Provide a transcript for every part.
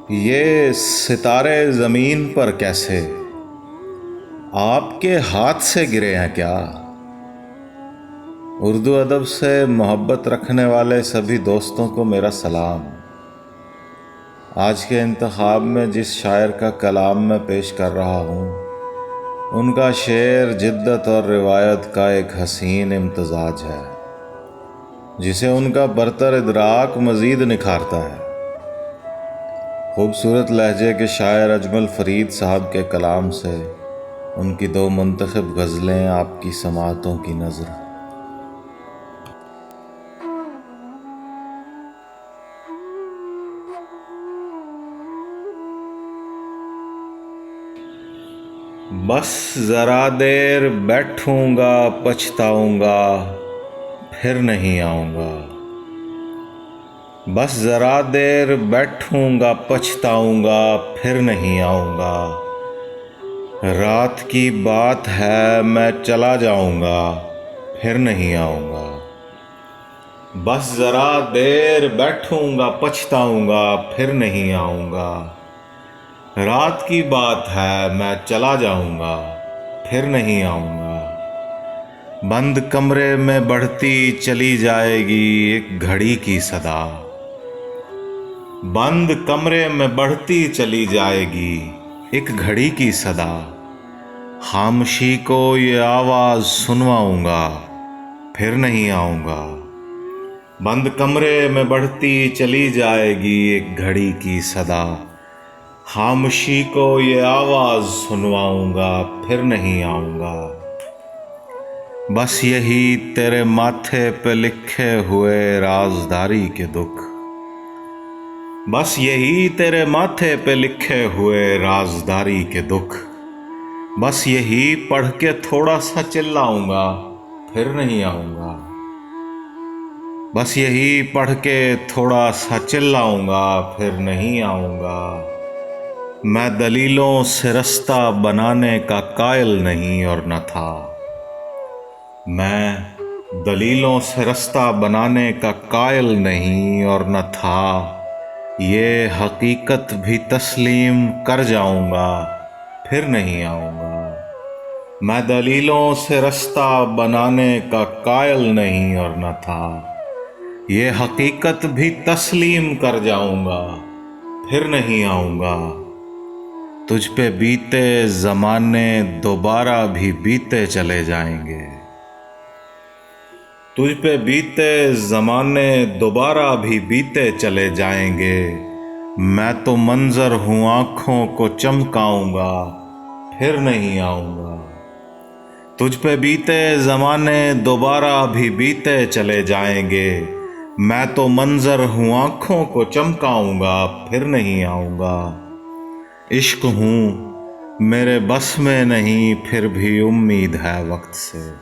ये सितारे ज़मीन पर कैसे आपके हाथ से गिरे हैं क्या? उर्दू अदब से मोहब्बत रखने वाले सभी दोस्तों को मेरा सलाम। आज के इंतखाब में जिस शायर का कलाम मैं पेश कर रहा हूँ, उनका शेर जिद्दत और रिवायत का एक हसीन इम्तजाज है, जिसे उनका बरतर इदराक मज़ीद निखारता है। खूबसूरत लहजे के शायर अजमल फ़रीद साहब के कलाम से उनकी दो मुंतखब गज़लें आपकी समातों की नज़र। बस ज़रा देर बैठूंगा पछताऊंगा, फिर नहीं आऊंगा। बस ज़रा देर बैठूंगा पछताऊंगा, फिर नहीं आऊंगा। रात की बात है मैं चला जाऊंगा, फिर नहीं आऊंगा। बस ज़रा देर बैठूंगा पछताऊंगा, फिर नहीं आऊंगा। रात की बात है मैं चला जाऊंगा, फिर नहीं आऊंगा। बंद कमरे में बढ़ती चली जाएगी एक घड़ी की सदा। बंद कमरे में बढ़ती चली जाएगी एक घड़ी की सदा। खामोशी को ये आवाज़ सुनवाऊंगा, फिर नहीं आऊंगा। बंद कमरे में बढ़ती चली जाएगी एक घड़ी की सदा। खामोशी को ये आवाज़ सुनवाऊंगा, फिर नहीं आऊंगा। बस यही तेरे माथे पे लिखे हुए राजदारी के दुख। बस यही तेरे माथे पे लिखे हुए राजदारी के दुख। बस यही पढ़ के थोड़ा सा चिल्लाऊंगा, फिर नहीं आऊंगा। बस यही पढ़ के थोड़ा सा चिल्लाऊंगा, फिर नहीं आऊंगा। मैं दलीलों से रास्ता बनाने का कायल नहीं और न था। मैं दलीलों से रास्ता बनाने का कायल नहीं और न था। ये हकीकत भी तस्लीम कर जाऊंगा, फिर नहीं आऊंगा। मैं दलीलों से रास्ता बनाने का कायल नहीं और न था। ये हकीकत भी तस्लीम कर जाऊंगा, फिर नहीं आऊंगा। तुझ पे बीते ज़माने दोबारा भी बीते चले जाएंगे। तुझ पे बीते ज़माने दोबारा भी बीते चले जाएंगे। मैं तो मंजर हूँ आँखों को चमकाऊंगा, फिर नहीं आऊंगा। तुझ पे बीते ज़माने दोबारा भी बीते चले जाएंगे। मैं तो मंजर हूँ आँखों को चमकाऊंगा, फिर नहीं आऊंगा। इश्क हूँ मेरे बस में नहीं, फिर भी उम्मीद है वक्त से।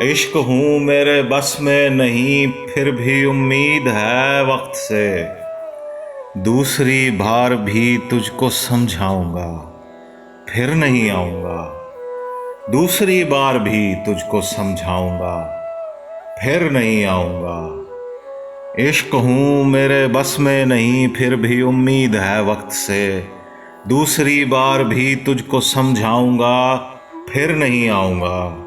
इश्क हूँ मेरे बस में नहीं, फिर भी उम्मीद है वक्त से। दूसरी बार भी तुझको समझाऊंगा, फिर नहीं आऊंगा। दूसरी बार भी तुझको समझाऊंगा, फिर नहीं आऊंगा। इश्क हूँ मेरे बस में नहीं, फिर भी उम्मीद है वक्त से। दूसरी बार भी तुझको समझाऊंगा, फिर नहीं आऊंगा।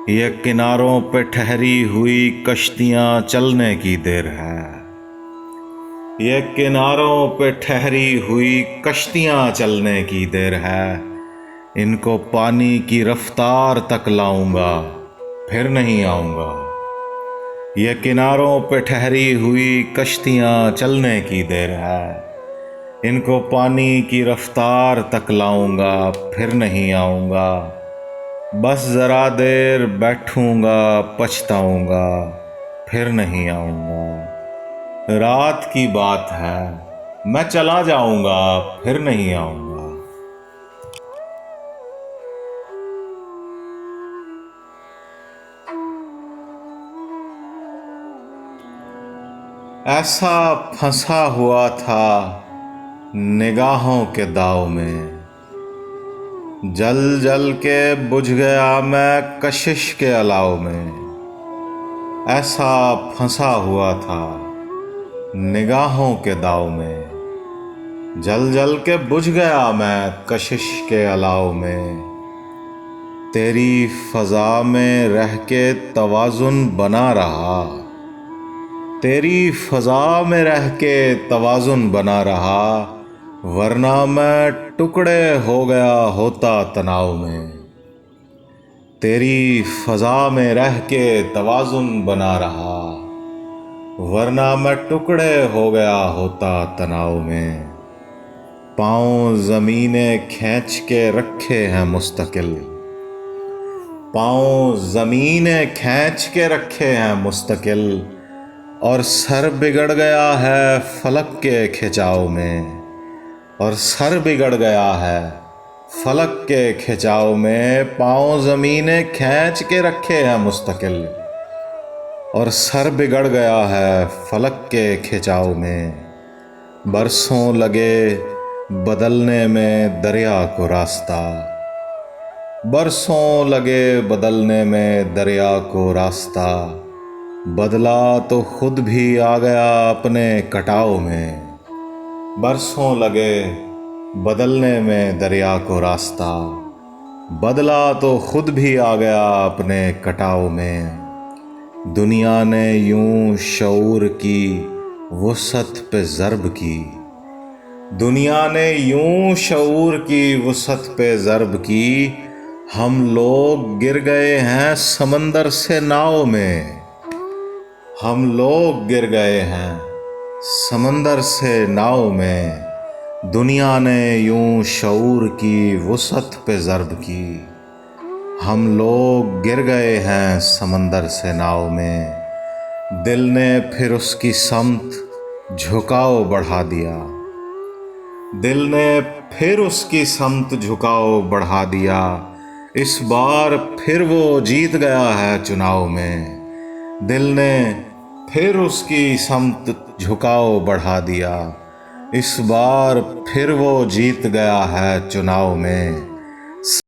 ये किनारों पे ठहरी हुई कश्तियाँ चलने की देर है। ये किनारों पे ठहरी हुई कश्तियाँ चलने की देर है। इनको पानी की रफ्तार तक लाऊंगा, फिर नहीं आऊंगा। ये किनारों पे ठहरी हुई कश्तियाँ चलने की देर है। इनको पानी की रफ्तार तक लाऊंगा, फिर नहीं आऊंगा। बस ज़रा देर बैठूंगा पछताऊंगा, फिर नहीं आऊंगा। रात की बात है मैं चला जाऊंगा, फिर नहीं आऊंगा। ऐसा फंसा हुआ था निगाहों के दाव में। जल जल के बुझ गया मैं कशिश के अलाव में। ऐसा फंसा हुआ था निगाहों के दाव में। जल जल के बुझ गया मैं कशिश के अलाव में। तेरी फ़ज़ा में रह के तवाज़ुन बना रहा। तेरी फ़ज़ा में रह के तवाज़ुन बना रहा, वरना मैं टुकड़े हो गया होता तनाव में। तेरी फ़ज़ा में रह के तवाज़ुन बना रहा, वरना मैं टुकड़े हो गया होता तनाव में। पाँव ज़मीने खींच के रखे हैं मुस्तकिल। पाँव ज़मीने खींच के रखे हैं मुस्तकिल, और सर बिगड़ गया है फलक के खिंचाव में। और सर बिगड़ गया है फलक के खिंचाव में। पाँव ज़मीने खींच के रखे हैं मुस्तकिल, और सर बिगड़ गया है फलक के खिंचाव में। बरसों लगे बदलने में दरिया को रास्ता। बरसों लगे बदलने में दरिया को रास्ता। बदला तो खुद भी आ गया अपने कटाव में। बरसों लगे बदलने में दरिया को रास्ता। बदला तो खुद भी आ गया अपने कटाव में। दुनिया ने यूं शऊर की वुसअत पे ज़र्ब की। दुनिया ने यूं शऊर की वुसअत पे ज़र्ब की। हम लोग गिर गए हैं समंदर से नाव में। हम लोग गिर गए हैं समंदर से नाव में। दुनिया ने यूं शऊर की वुसअत पे ज़र्ब की। हम लोग गिर गए हैं समंदर से नाव में। दिल ने फिर उसकी समत झुकाव बढ़ा दिया। दिल ने फिर उसकी समत झुकाव बढ़ा दिया। इस बार फिर वो जीत गया है चुनाव में। दिल ने फिर उसकी समत झुकाव बढ़ा दिया। इस बार फिर वो जीत गया है चुनाव में।